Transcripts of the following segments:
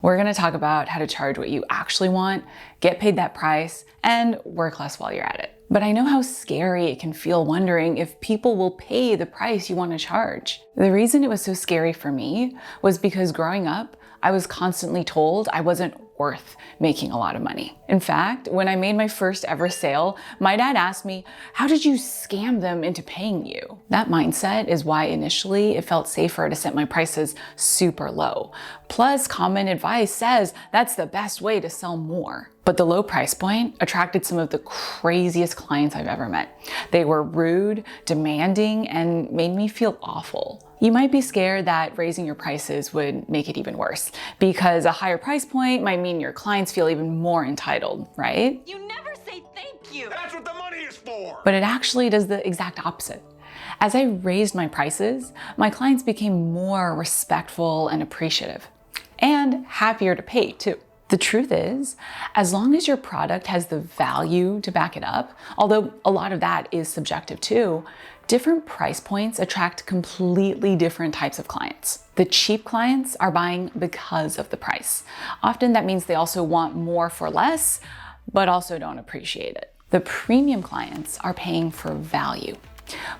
We're gonna talk about how to charge what you actually want, get paid that price, and work less while you're at it. But I know how scary it can feel wondering if people will pay the price you want to charge. The reason it was so scary for me was because growing up, I was constantly told I wasn't worth making a lot of money. In fact, when I made my first ever sale, my dad asked me, "How did you scam them into paying you?" That mindset is why initially it felt safer to set my prices super low. Plus, common advice says that's the best way to sell more. But the low price point attracted some of the craziest clients I've ever met. They were rude, demanding, and made me feel awful. You might be scared that raising your prices would make it even worse, because a higher price point might mean your clients feel even more entitled, right? You never say thank you. That's what the money is for. But it actually does the exact opposite. As I raised my prices, my clients became more respectful and appreciative, and happier to pay too. The truth is, as long as your product has the value to back it up, although a lot of that is subjective too, different price points attract completely different types of clients. The cheap clients are buying because of the price. Often that means they also want more for less, but also don't appreciate it. The premium clients are paying for value.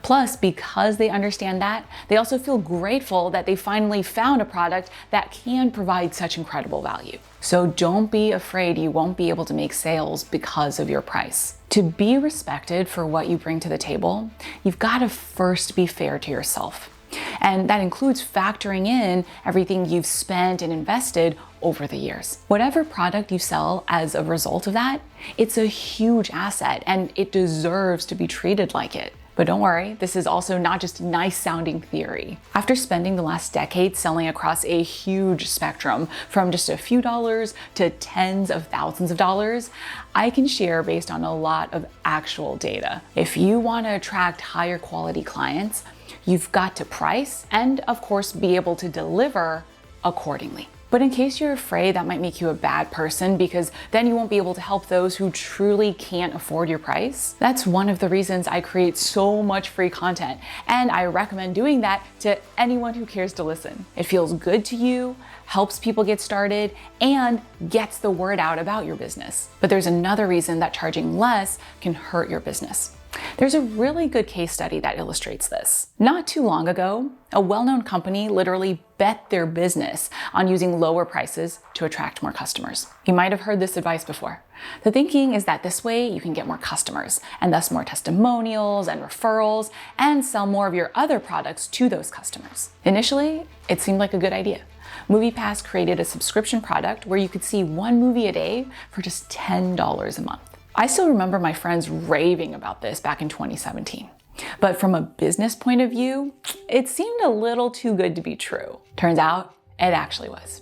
Plus, because they understand that, they also feel grateful that they finally found a product that can provide such incredible value. So don't be afraid you won't be able to make sales because of your price. To be respected for what you bring to the table, you've got to first be fair to yourself. And that includes factoring in everything you've spent and invested over the years. Whatever product you sell as a result of that, it's a huge asset and it deserves to be treated like it. But don't worry, this is also not just nice sounding theory. After spending the last decade selling across a huge spectrum from just a few dollars to tens of thousands of dollars, I can share based on a lot of actual data. If you want to attract higher quality clients, you've got to price and of course be able to deliver accordingly. But in case you're afraid that might make you a bad person because then you won't be able to help those who truly can't afford your price, that's one of the reasons I create so much free content, and I recommend doing that to anyone who cares to listen. It feels good to you, helps people get started, and gets the word out about your business. But there's another reason that charging less can hurt your business. There's a really good case study that illustrates this. Not too long ago, a well-known company literally bet their business on using lower prices to attract more customers. You might have heard this advice before. The thinking is that this way you can get more customers and thus more testimonials and referrals and sell more of your other products to those customers. Initially, it seemed like a good idea. MoviePass created a subscription product where you could see one movie a day for just $10 a month. I still remember my friends raving about this back in 2017. But from a business point of view, it seemed a little too good to be true. Turns out, it actually was.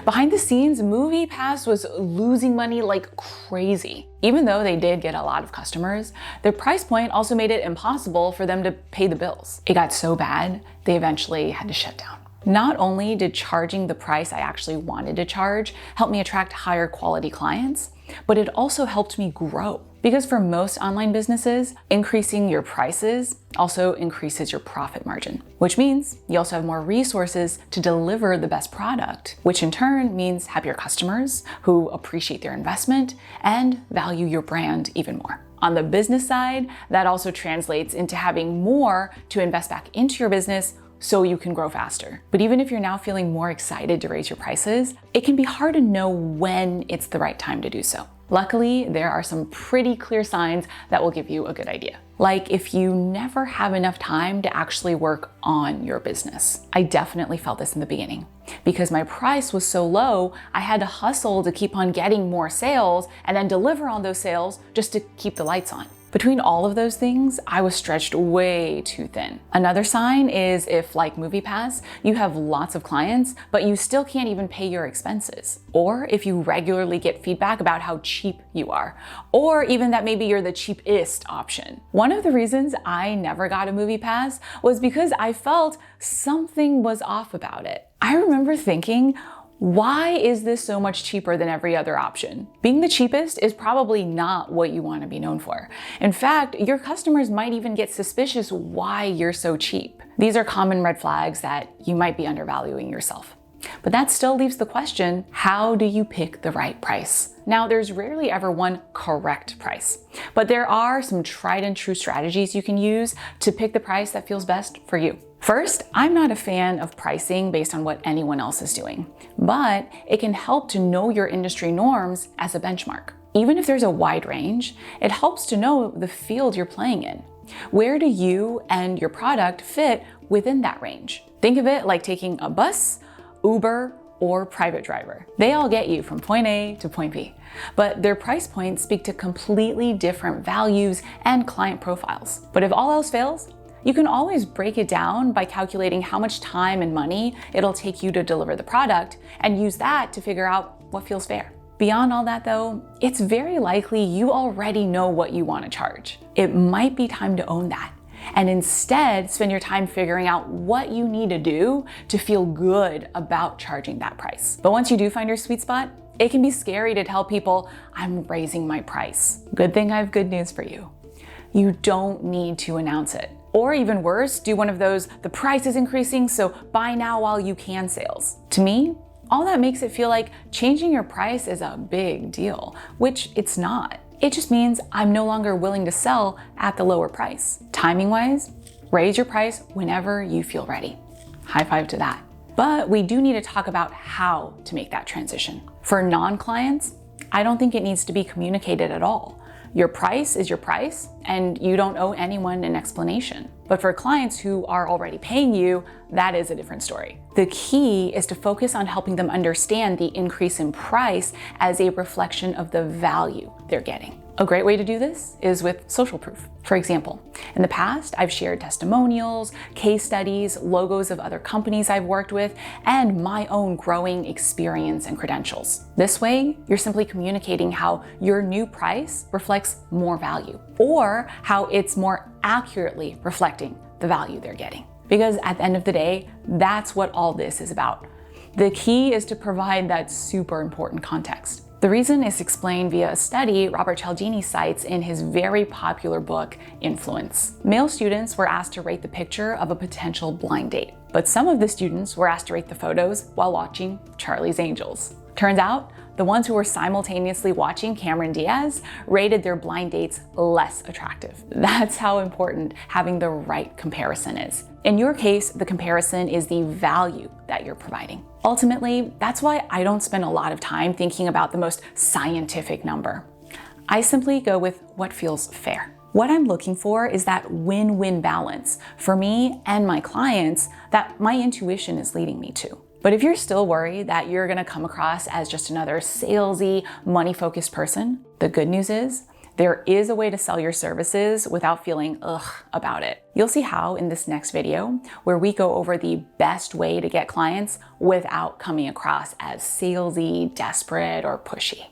Behind the scenes, MoviePass was losing money like crazy. Even though they did get a lot of customers, their price point also made it impossible for them to pay the bills. It got so bad, they eventually had to shut down. Not only did charging the price I actually wanted to charge help me attract higher quality clients, but it also helped me grow. Because for most online businesses, increasing your prices also increases your profit margin, which means you also have more resources to deliver the best product, which in turn means happier customers who appreciate their investment and value your brand even more. On the business side, that also translates into having more to invest back into your business so you can grow faster. But even if you're now feeling more excited to raise your prices, it can be hard to know when it's the right time to do so. Luckily, there are some pretty clear signs that will give you a good idea. Like if you never have enough time to actually work on your business. I definitely felt this in the beginning. Because my price was so low, I had to hustle to keep on getting more sales and then deliver on those sales just to keep the lights on. Between all of those things, I was stretched way too thin. Another sign is if, like MoviePass, you have lots of clients, but you still can't even pay your expenses. Or if you regularly get feedback about how cheap you are. Or even that maybe you're the cheapest option. One of the reasons I never got a MoviePass was because I felt something was off about it. I remember thinking, why is this so much cheaper than every other option? Being the cheapest is probably not what you want to be known for. In fact, your customers might even get suspicious why you're so cheap. These are common red flags that you might be undervaluing yourself. But that still leaves the question, how do you pick the right price? Now, there's rarely ever one correct price, but there are some tried and true strategies you can use to pick the price that feels best for you. First, I'm not a fan of pricing based on what anyone else is doing, but it can help to know your industry norms as a benchmark. Even if there's a wide range, it helps to know the field you're playing in. Where do you and your product fit within that range? Think of it like taking a bus, Uber, or private driver. They all get you from point A to point B, but their price points speak to completely different values and client profiles. But if all else fails, you can always break it down by calculating how much time and money it'll take you to deliver the product and use that to figure out what feels fair. Beyond all that though, it's very likely you already know what you want to charge. It might be time to own that and instead spend your time figuring out what you need to do to feel good about charging that price. But once you do find your sweet spot, it can be scary to tell people, I'm raising my price. Good thing I have good news for you. You don't need to announce it. Or even worse, do one of those, the price is increasing, so buy now while you can sales. To me, all that makes it feel like changing your price is a big deal, which it's not. It just means I'm no longer willing to sell at the lower price. Timing-wise, raise your price whenever you feel ready. High five to that. But we do need to talk about how to make that transition. For non-clients, I don't think it needs to be communicated at all. Your price is your price, and you don't owe anyone an explanation. But for clients who are already paying you, that is a different story. The key is to focus on helping them understand the increase in price as a reflection of the value they're getting. A great way to do this is with social proof. For example, in the past, I've shared testimonials, case studies, logos of other companies I've worked with, and my own growing experience and credentials. This way, you're simply communicating how your new price reflects more value, or how it's more accurately reflecting the value they're getting. Because at the end of the day, that's what all this is about. The key is to provide that super important context. The reason is explained via a study Robert Cialdini cites in his very popular book, Influence. Male students were asked to rate the picture of a potential blind date, but some of the students were asked to rate the photos while watching Charlie's Angels. Turns out, the ones who were simultaneously watching Cameron Diaz rated their blind dates less attractive. That's how important having the right comparison is. In your case, the comparison is the value that you're providing. Ultimately, that's why I don't spend a lot of time thinking about the most scientific number. I simply go with what feels fair. What I'm looking for is that win-win balance for me and my clients that my intuition is leading me to. But if you're still worried that you're gonna come across as just another salesy, money-focused person, the good news is there is a way to sell your services without feeling about it. You'll see how in this next video, where we go over the best way to get clients without coming across as salesy, desperate, or pushy.